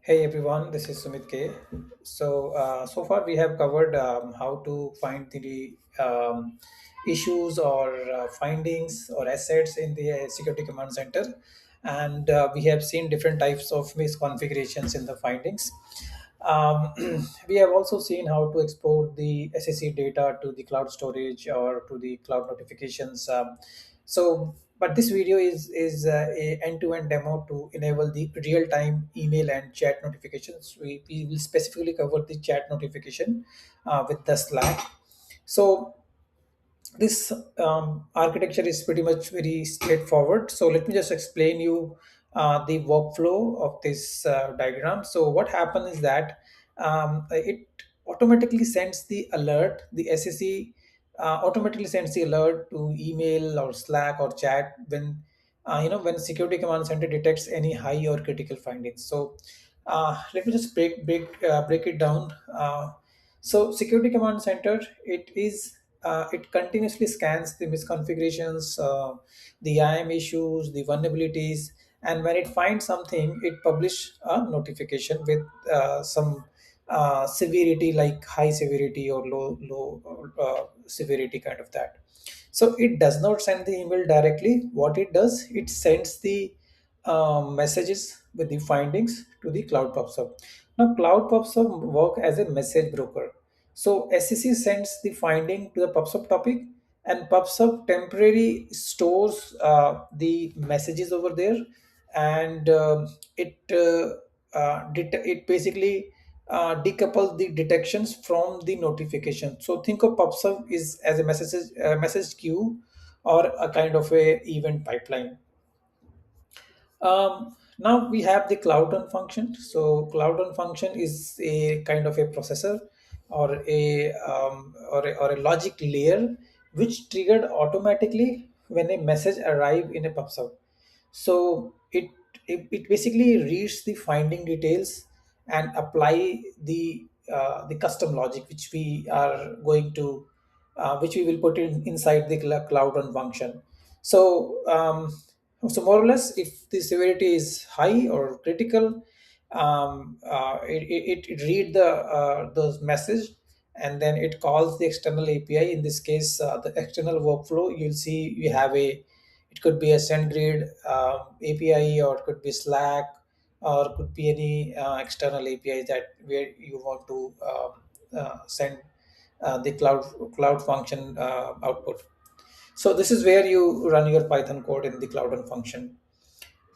Hey everyone, this is Sumit K. So far we have covered how to find the issues or findings or assets in the security command center, and we have seen different types of misconfigurations in the findings. Um, we have also seen how to export the SCC data to the cloud storage or to the cloud notifications. But this video is a end-to-end demo to enable the real-time email and chat notifications. We will specifically cover the chat notification with the Slack. So this architecture is pretty much very straightforward. So let me just explain you the workflow of this diagram. So what happens is that it automatically sends the alert, the SSE automatically sends the alert to email or Slack or chat when when security command center detects any high or critical findings. So let me just break it down. So security command center, it continuously scans the misconfigurations, the IAM issues, the vulnerabilities, and when it finds something, it publish a notification with some severity, like high severity or low severity, kind of that. So it does not send the email directly. What it does, it sends the messages with the findings to the Cloud PubSub. Now, Cloud PubSub work as a message broker. So SCC sends the finding to the PubSub topic, and PubSub temporarily stores the messages over there, and it basically decouple the detections from the notification. So think of PubSub is as a message queue or a kind of a event pipeline. Now we have the cloud run function. So cloud run function is a kind of a processor or a logic layer which triggered automatically when a message arrive in a PubSub. So it basically reads the finding details and apply the custom logic which we are going to which we will put in inside the cloud run function. So so more or less, if the severity is high or critical, it read those message, and then it calls the external API. In this case, the external workflow, you'll see we have a, it could be a SendGrid API, or it could be Slack, or it could be any external API that where you want to send the cloud function output. So this is where you run your Python code in the cloud run function.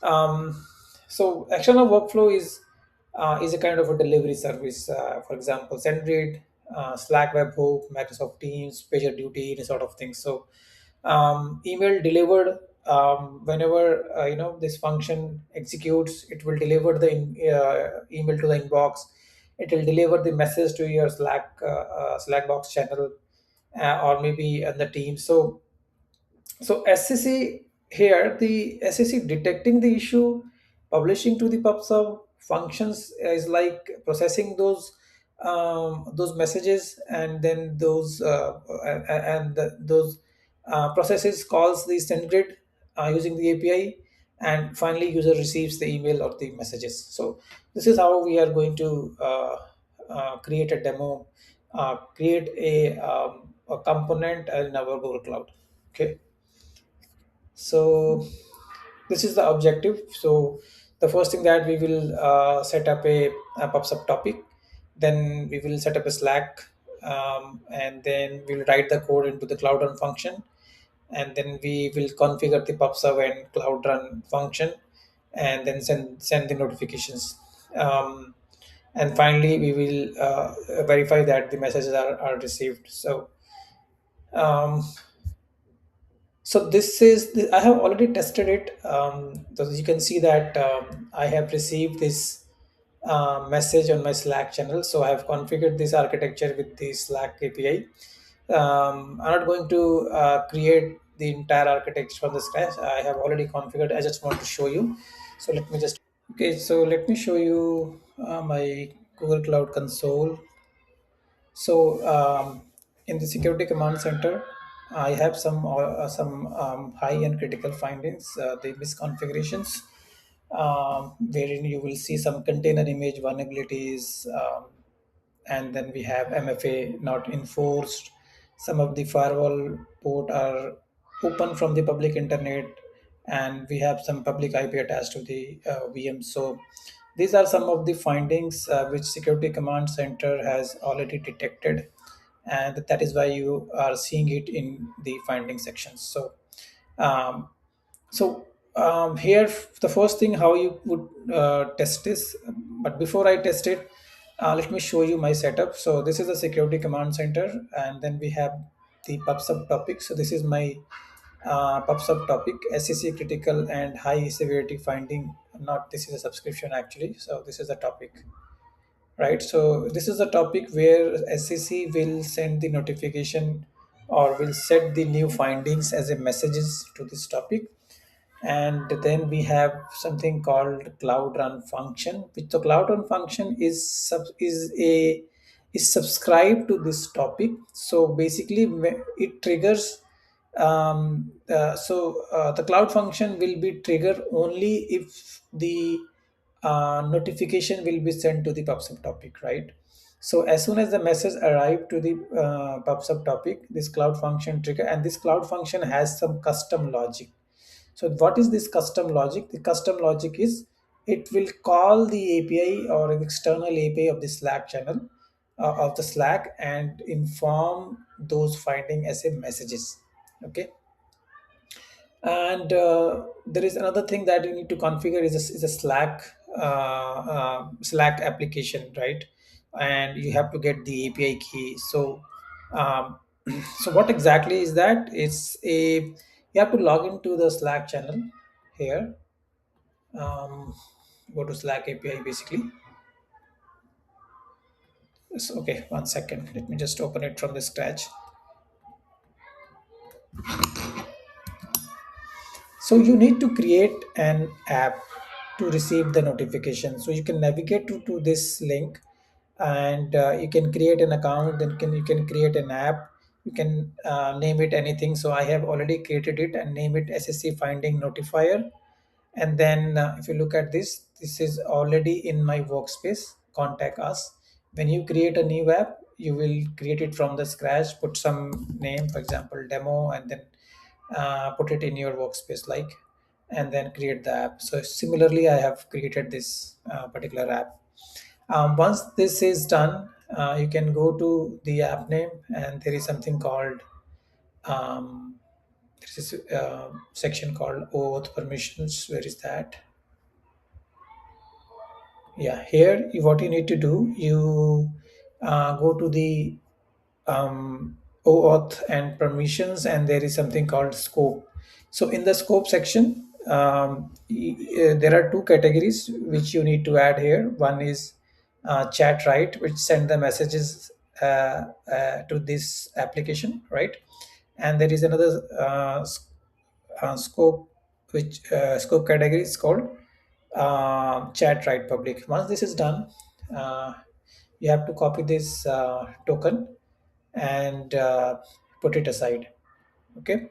So external workflow is a kind of a delivery service. For example, SendGrid, Slack webhook, Microsoft Teams, PagerDuty, any sort of thing. So email delivered, whenever this function executes, it will deliver the email to the inbox. It will deliver the message to your Slack box channel, or maybe on the team. So SCC, here, the SCC detecting the issue, publishing to the PubSub functions is like processing those messages, and then those processes calls the SendGrid using the API, and finally user receives the email or the messages. So this is how we are going to create a demo, create a component in our Google Cloud. Okay. So this is the objective. So the first thing that we will set up a PubSub topic, then we will set up a Slack, and then we'll write the code into the Cloud Run function, and then we will configure the PubSub and Cloud Run function, and then send the notifications. And finally, we will verify that the messages are received. Um, so this is I have already tested it. So you can see that I have received this message on my Slack channel. So I have configured this architecture with the Slack API. I'm not going to create the entire architecture from the scratch. I have already configured. I just want to show you. So let me just, okay. So let me show you my Google Cloud Console. So in the security command center, I have some high and critical findings, the misconfigurations. wherein you will see some container image vulnerabilities, and then we have MFA not enforced. Some of the firewall port are open from the public internet, and we have some public IP attached to the VM. So these are some of the findings which Security Command Center has already detected, and that is why you are seeing it in the finding sections. Um, so here, the first thing how you would test this. But before I test it, let me show you my setup. So this is the Security Command Center, and then we have the pub subtopic. So this is my pub subtopic: SCC critical and high severity finding. Not this is a subscription actually. So this is a topic, right? So this is a topic where SCC will send the notification or will set the new findings as a messages to this topic. And then we have something called cloud run function, which the cloud run function is subscribed to this topic. So basically it triggers, the cloud function will be triggered only if the notification will be sent to the pub topic, right? So as soon as the message arrive to the pub topic, this cloud function trigger, and this cloud function has some custom logic. So what is this custom logic? The custom logic is it will call the API or an external API of the Slack channel, of the Slack, and inform those finding as a messages. Okay. And there is another thing that you need to configure is a Slack Slack application, right? And you have to get the API key. So um, so what exactly is that? It's a You have to log into the Slack channel here. Um, Go to Slack API basically. Okay, 1 second. Let me just open it from the scratch. So you need to create an app to receive the notification. So you can navigate to this link, and you can create an account. Then you can create an app. You can name it anything. So I have already created it and name it SSC Finding Notifier. And then if you look at this is already in my workspace. Contact us. When you create a new app, you will create it from the scratch. Put some name, for example, demo, and then put it in your workspace, like, and then create the app. So similarly, I have created this particular app. Once this is done, you can go to the app name, and there is something called um, this is section called auth permissions. Where is that? Yeah, here what you need to do, you go to the OAuth and permissions, and there is something called scope. So in the scope section, there are two categories which you need to add here. One is chat, right, which send the messages to this application, right? And there is another scope, which scope category is called chat, right, public. Once this is done, uh, you have to copy this token and put it aside. Okay.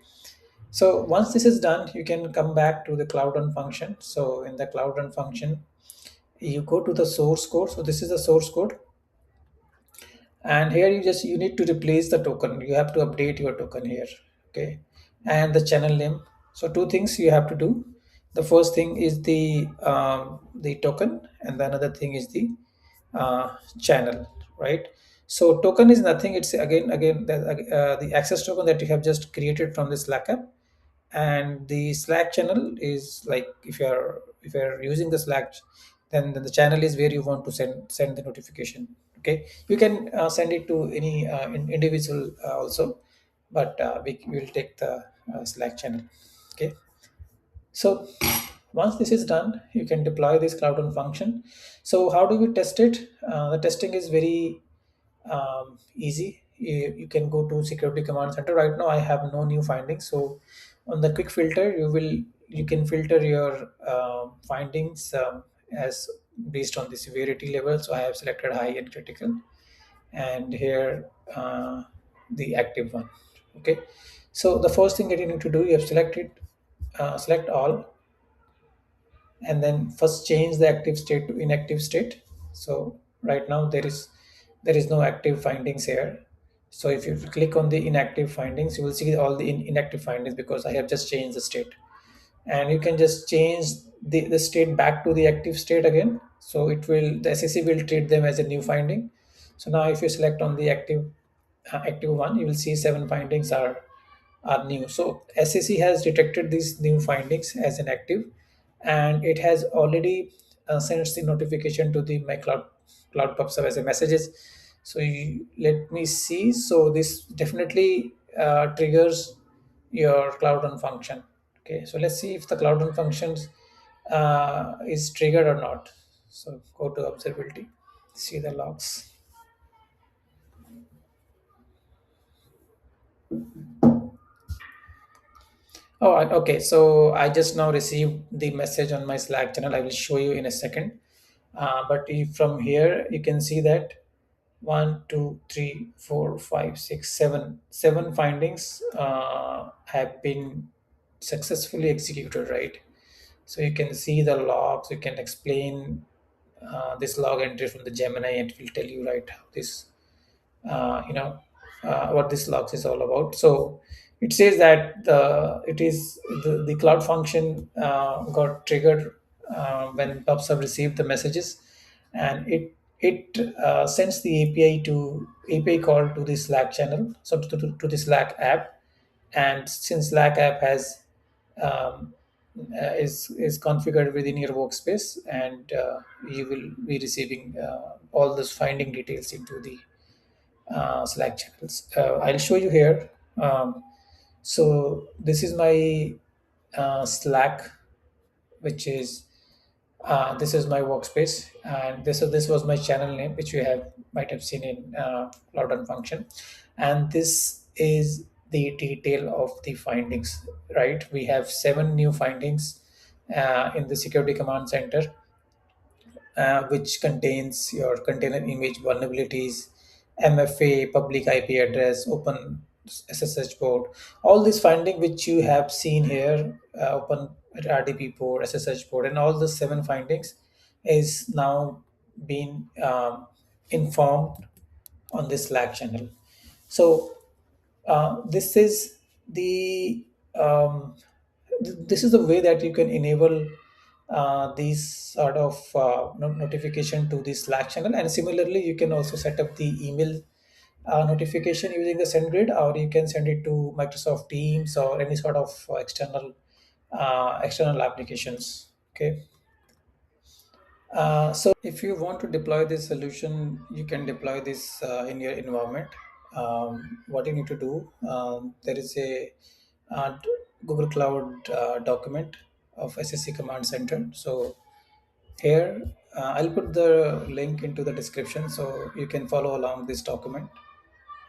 So once this is done, you can come back to the cloud run function. So in the cloud run function, you go to the source code. So this is the source code, and here you need to replace the token. You have to update your token here. Okay. And the channel name. So two things you have to do. The first thing is the token, and the another thing is the channel, right? So token is nothing. It's again the access token that you have just created from the Slack app. And the Slack channel is like, if you're using the Slack, then the channel is where you want to send the notification. Okay. You can send it to any individual also, but we will take the Slack channel. Okay. So once this is done, you can deploy this cloud run function. So how do we test it? The testing is very easy. You can go to Security Command Center. Right now, I have no new findings. So on the quick filter, you can filter your findings as based on the severity level. So I have selected high and critical, and here the active one. Okay. So the first thing that you need to do, you have selected select all, and then first change the active state to inactive state. So right now there is no active findings here. So if you click on the inactive findings, you will see all the inactive findings because I have just changed the state. And you can just change the state back to the active state again, so the SCC will treat them as a new finding. So now if you select on the active one, you will see 7 findings are new. So SCC has detected these new findings as an active, and it has already sent the notification to the my cloud pub as a messages. So let me see. So this definitely triggers your cloud run function. Okay, so let's see if the cloud run functions is triggered or not. So go to observability, see the logs. Oh, okay. So I just now received the message on my Slack channel. I will show you in a second. But if from here, you can see that one, two, three, four, five, six, seven findings have been successfully executed, right? So you can see the logs. You can explain this log entry from the Gemini, and it will tell you right how this what this logs is all about. So it says that the cloud function got triggered when PubSub received the messages, and it sends the API call to the Slack channel, so to the Slack app. And since Slack app has is configured within your workspace, and you will be receiving all those finding details into the Slack channels. I'll show you here. So this is my Slack, which is this is my workspace, and this was my channel name, which you have might have seen in Cloud Run function, and this is the detail of the findings. Right, we have 7 new findings in the security command center, which contains your container image vulnerabilities, MFA, public IP address, open SSH port, all these finding which you have seen here, open RDP port, SSH port, and all the 7 findings is now being informed on this Slack channel. So this is the this is the way that you can enable these sort of notification to the Slack channel. And similarly, you can also set up the email notification using the SendGrid, or you can send it to Microsoft Teams or any sort of external applications. Okay. So if you want to deploy this solution, you can deploy this in your environment. What you need to do, there is a uh, Google Cloud document of SSC Command Center. So here, I'll put the link into the description so you can follow along this document.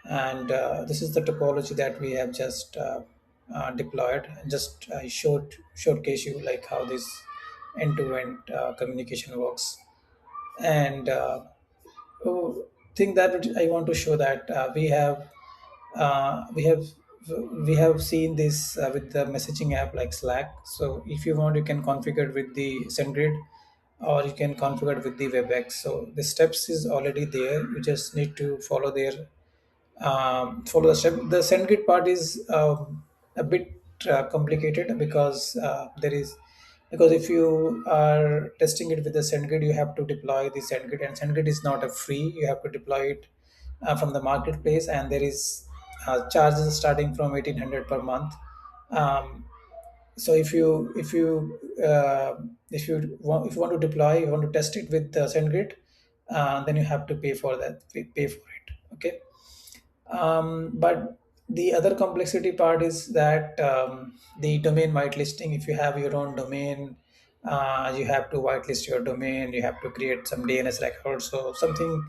And this is the topology that we have just deployed. Just I showcase you like how this end-to-end communication works. And thing that I want to show that uh, we have we have seen this with the messaging app like Slack. So if you want, you can configure with the SendGrid, or you can configure with the Webex. So the steps is already there. You just need to follow the step. The SendGrid part is a bit complicated because because if you are testing it with the SendGrid, you have to deploy the SendGrid, and SendGrid is not a free. You have to deploy it from the marketplace, and there is charges starting from 1,800 per month. Um, so if you want to deploy, you want to test it with the SendGrid, then you have to pay for it. Okay. But the other complexity part is that the domain whitelisting. If you have your own domain, you have to whitelist your domain. You have to create some DNS record. So something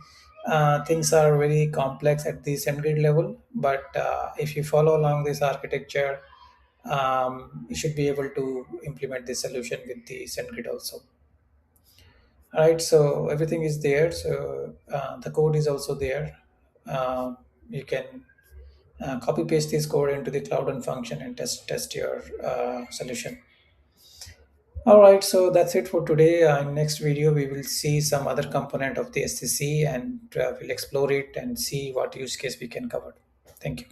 things are very complex at the SendGrid level. But if you follow along this architecture, you should be able to implement this solution with the SendGrid also. All right, so everything is there. So the code is also there. You can copy paste this code into the cloud run function and test your solution. All right, so that's it for today. In next video, we will see some other component of the SCC and we'll explore it and see what use case we can cover. Thank you.